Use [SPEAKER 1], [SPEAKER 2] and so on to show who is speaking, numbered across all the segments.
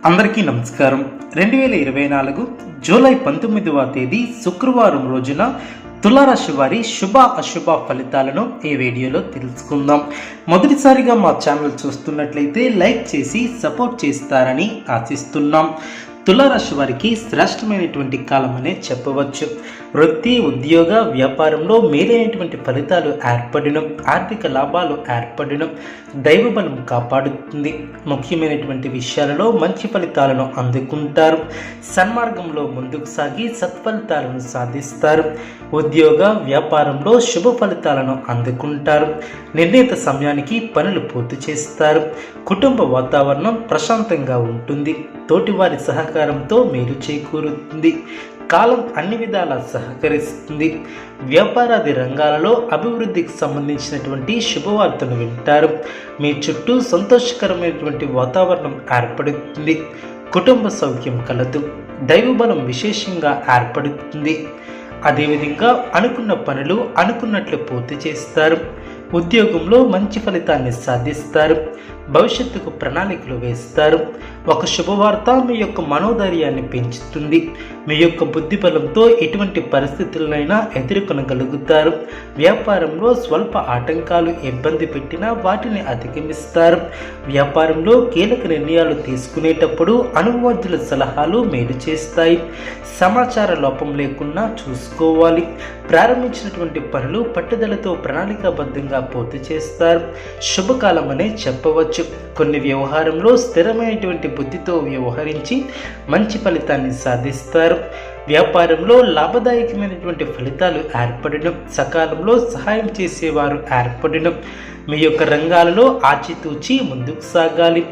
[SPEAKER 1] అందరికీ నమస్కారం. 2024 జూలై 19వ తేదీ శుక్రవారం రోజున తులారాశి వారి శుభ అశుభ ఫలితాలను ఈ వీడియోలో తెలుసుకుందాం. మొదటిసారిగా మా ఛానల్ చూస్తున్నట్లయితే లైక్ చేసి సపోర్ట్ చేస్తారని ఆశిస్తున్నాం. తులారాశి వారికి శ్రేష్టమైనటువంటి కాలం అనే చెప్పవచ్చు. వృత్తి, ఉద్యోగ, వ్యాపారంలో మేలైనటువంటి ఫలితాలు ఏర్పడడం, ఆర్థిక లాభాలు ఏర్పడడం, దైవబలం కాపాడుతుంది. ముఖ్యమైనటువంటి విషయాలలో మంచి ఫలితాలను అందుకుంటారు. సన్మార్గంలో ముందుకు సాగి సత్ఫలితాలను సాధిస్తారు. ఉద్యోగ, వ్యాపారంలో శుభ ఫలితాలను అందుకుంటారు. నిర్ణీత సమయానికి పనులు పూర్తి చేస్తారు. కుటుంబ వాతావరణం ప్రశాంతంగా ఉంటుంది. తోటివారి సహకారంతో మేలు చేకూరుతుంది. కాలం అన్ని విధాలా సహకరిస్తుంది. వ్యాపారాది రంగాలలో అభివృద్ధికి సంబంధించినటువంటి శుభవార్తను వింటారు. మీ చుట్టూ సంతోషకరమైనటువంటి వాతావరణం ఏర్పడుతుంది. కుటుంబ సౌఖ్యం కలదు. దైవబలం విశేషంగా ఏర్పడుతుంది. అదేవిధంగా అనుకున్న పనులు అనుకున్నట్లు పూర్తి చేస్తారు. ఉద్యోగంలో మంచి ఫలితాన్ని సాధిస్తారు. భవిష్యత్తుకు ప్రణాళికలు వేస్తారు. ఒక శుభవార్త మీ యొక్క మనోధైర్యాన్ని పెంచుతుంది. మీ యొక్క బుద్ధి బలంతో ఎటువంటి పరిస్థితులనైనా ఎదుర్కొనగలుగుతారు. వ్యాపారంలో స్వల్ప ఆటంకాలు ఇబ్బంది పెట్టినా వాటిని అధిగమిస్తారు. వ్యాపారంలో కీలక నిర్ణయాలు తీసుకునేటప్పుడు అనుభవజ్ఞుల సలహాలు మేలు చేస్తాయి. సమాచార లోపం లేకుండా చూసుకోవాలి. ప్రారంభించినటువంటి పనులు పట్టుదలతో ప్రణాళికాబద్ధంగా పూర్తి చేస్తారు. శుభకాలం అనే చెప్పవచ్చు. కొన్ని వ్యవహారంలో స్థిరమైనటువంటి బుద్ధితో వ్యవహరించి మంచి ఫలితాన్ని సాధిస్తారు. వ్యాపారంలో లాభదాయకమైనటువంటి ఫలితాలు ఏర్పడడం, సకాలంలో సహాయం చేసేవారు ఏర్పడడం, మీ యొక్క రంగాలలో ఆచితూచి ముందుకు సాగాలి.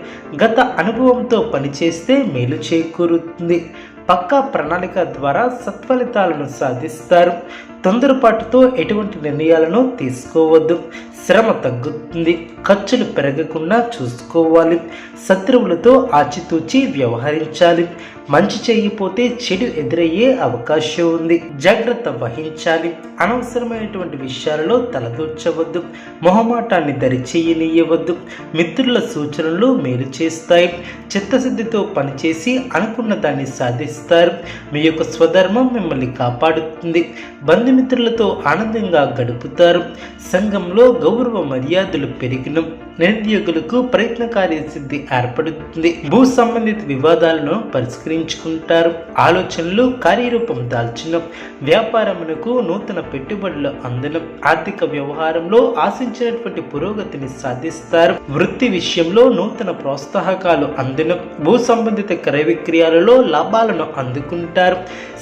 [SPEAKER 1] గత అనుభవంతో పనిచేస్తే మేలు చేకూరుతుంది. పక్కా ప్రణాళిక ద్వారా సత్ఫలితాలను సాధిస్తారు. తొందరపాటుతో ఎటువంటి నిర్ణయాలను తీసుకోవద్దు. శ్రమ తగ్గుతుంది. ఖర్చులు పెరగకుండా చూసుకోవాలి. శత్రువులతో ఆచితూచి వ్యవహరించాలి. మంచి చేయకపోతే చెడు ఎదురయ్యే అవకాశం ఉంది. జాగ్రత్త వహించాలి. అనవసరమైనటువంటి విషయాలలో తలదూర్చవద్దు. మొహమాటాన్ని దరిచేయనీయవద్దు. మిత్రుల సూచనలు మేలు చేస్తాయి. చిత్తశుద్ధితో పనిచేసి అనుకున్న దాన్ని సాధిస్తారు. మీ యొక్క స్వధర్మం మిమ్మల్ని కాపాడుతుంది. బంధుమిత్రులతో ఆనందంగా గడుపుతారు. సంఘంలో గౌరవ మర్యాదలు పెరిగిన నిరుద్యోగులకు ప్రయత్న కార్యసిద్ధి ఏర్పడుతుంది. భూ సంబంధిత వివాదాలను పరిష్కరించుకుంటారు. ఆలోచనలు కార్యరూపం దాల్చిన వ్యాపారమునకు నూతన పెట్టుబడులు అందడం, ఆర్థిక వ్యవహారంలో ఆశించినటువంటి పురోగతిని సాధిస్తారు. వృత్తి విషయంలో నూతన ప్రోత్సాహకాలు అందడం, భూ సంబంధిత క్రయ విక్రయాలలో లాభాలను అందుకుంటారు.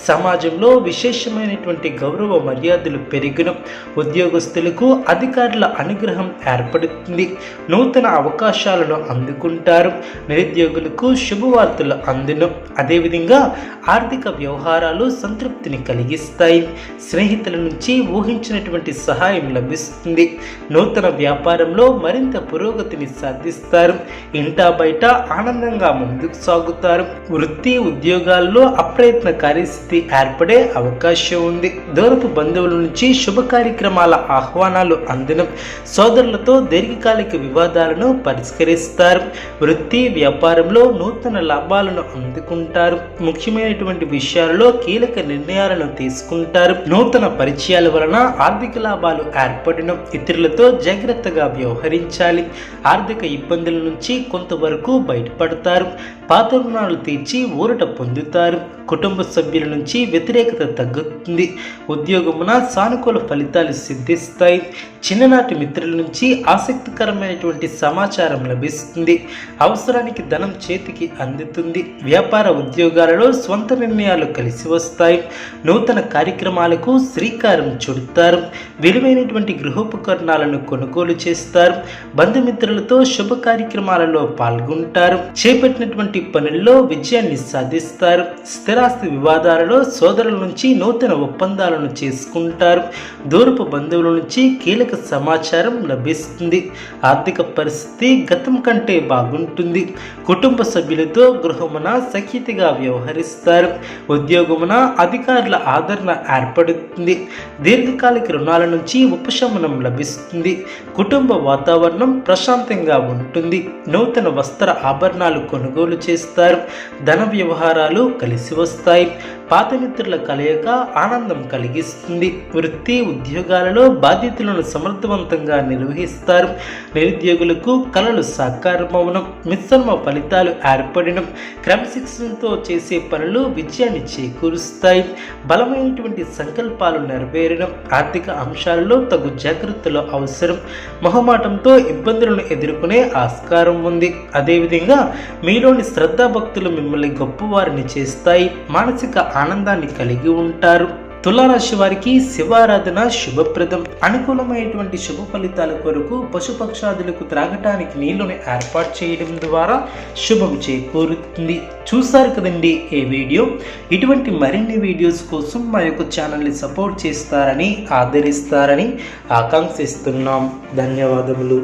[SPEAKER 1] సమాజంలో విశేషమైనటువంటి గౌరవ మర్యాదలు పెరిగిన ఉద్యోగస్తులకు అధికారుల అనుగ్రహం ఏర్పడుతుంది. నూతన అవకాశాలను అందుకుంటారు. నిరుద్యోగులకు శుభవార్తలు అందడం, అదేవిధంగా ఆర్థిక వ్యవహారాలు సంతృప్తిని కలిగిస్తాయి. స్నేహితుల నుంచి ఊహించినటువంటి సహాయం లభిస్తుంది. నూతన వ్యాపారంలో మరింత పురోగతిని సాధిస్తారు. ఇంటా బయట ఆనందంగా ముందుకు సాగుతారు. వృత్తి, ఉద్యోగాల్లో అప్రయత్న కార్యస్థితి ఏర్పడే అవకాశం ఉంది. దూరపు బంధువుల నుంచి శుభ కార్యక్రమాల ఆహ్వానాలు అందడం, సోదరులతో దీర్ఘకాలిక వివాదాలను పరిష్కరిస్తారు. వృత్తి, వ్యాపారంలో నూతన లాభాలను అందుకుంటారు. ముఖ్యమైనటువంటి విషయాలలో కీలక నిర్ణయాలను తీసుకుంటారు. నూతన పరిచయాల వలన ఆర్థిక లాభాలు ఏర్పడడం, ఇతరులతో జాగ్రత్తగా వ్యవహరించాలి. ఆర్థిక ఇబ్బందుల నుంచి కొంతవరకు బయటపడతారు. పాత రుణాలు తీర్చి ఊరట పొందుతారు. కుటుంబ సభ్యుల నుంచి వ్యతిరేకత తగ్గుతుంది. ఉద్యోగమున సానుకూల ఫలితాలు సిద్ధిస్తాయి. చిన్ననాటి మిత్రుల నుంచి ఆసక్తికరమైనటువంటి సమాచారం లభిస్తుంది. అవసరానికి ధనం చేతికి అందుతుంది. వ్యాపార ఉద్యోగాలలో స్వంత నిర్ణయాలు కలిసి వస్తాయి. నూతన కార్యక్రమాలకు శ్రీకారం చుడతారు. విలువైనటువంటి గృహోపకరణాలను కొనుగోలు చేస్తారు. బంధుమిత్రులతో శుభ కార్యక్రమాలలో పాల్గొంటారు. చేపట్టినటువంటి పనుల్లో విజయాన్ని సాధిస్తారు. స్థిరాస్తి వివాదాలలో సోదరుల నుంచి నూతన ఒప్పందాలను చేసుకుంటారు. దూరపు బంధువుల నుంచి కీలక సమాచారం లభిస్తుంది. ఆర్థిక ఆర్థిక పరిస్థితి గతం కంటే బాగుంటుంది. కుటుంబ సభ్యులతో గృహమున సఖ్యతగా వ్యవహరిస్తారు. ఉద్యోగమున అధికారుల ఆదరణ ఏర్పడుతుంది. దీర్ఘకాలిక రుణాల నుంచి ఉపశమనం లభిస్తుంది. కుటుంబ వాతావరణం ప్రశాంతంగా ఉంటుంది. నూతన వస్త్ర ఆభరణాలు కొనుగోలు చేస్తారు. ధన వ్యవహారాలు కలిసి వస్తాయి. పాత మిత్రుల కలయిక ఆనందం కలిగిస్తుంది. వృత్తి ఉద్యోగాలలో బాధ్యతలను సమర్థవంతంగా నిర్వహిస్తారు. నిరుద్యోగులకు కలలు సాకారమవడం, మిశ్రమ ఫలితాలు ఏర్పడడం, క్రమశిక్షణతో చేసే పనులు విజయాన్ని చేకూరుస్తాయి. బలమైనటువంటి సంకల్పాలు నెరవేరడం, ఆర్థిక అంశాలలో తగు జాగ్రత్తలు అవసరం. మొహమాటంతో ఇబ్బందులను ఎదుర్కొనే ఆస్కారం ఉంది. అదేవిధంగా మీలోని శ్రద్ధాభక్తులు మిమ్మల్ని గొప్పవారిని చేస్తాయి. మానసిక ఆనందాన్ని కలిగి ఉంటారు. తులారాశి వారికి శివారాధన శుభప్రదం. అనుకూలమైనటువంటి శుభ ఫలితాల కొరకు పశుపక్షాదులకు త్రాగటానికి నీళ్లను ఏర్పాటు చేయడం ద్వారా శుభం చేకూరుతుంది. చూసారు కదండి ఈ వీడియో. ఇటువంటి మరిన్ని వీడియోస్ కోసం మా యొక్క ఛానల్ని సపోర్ట్ చేస్తారని, ఆదరిస్తారని ఆకాంక్షిస్తున్నాం. ధన్యవాదములు.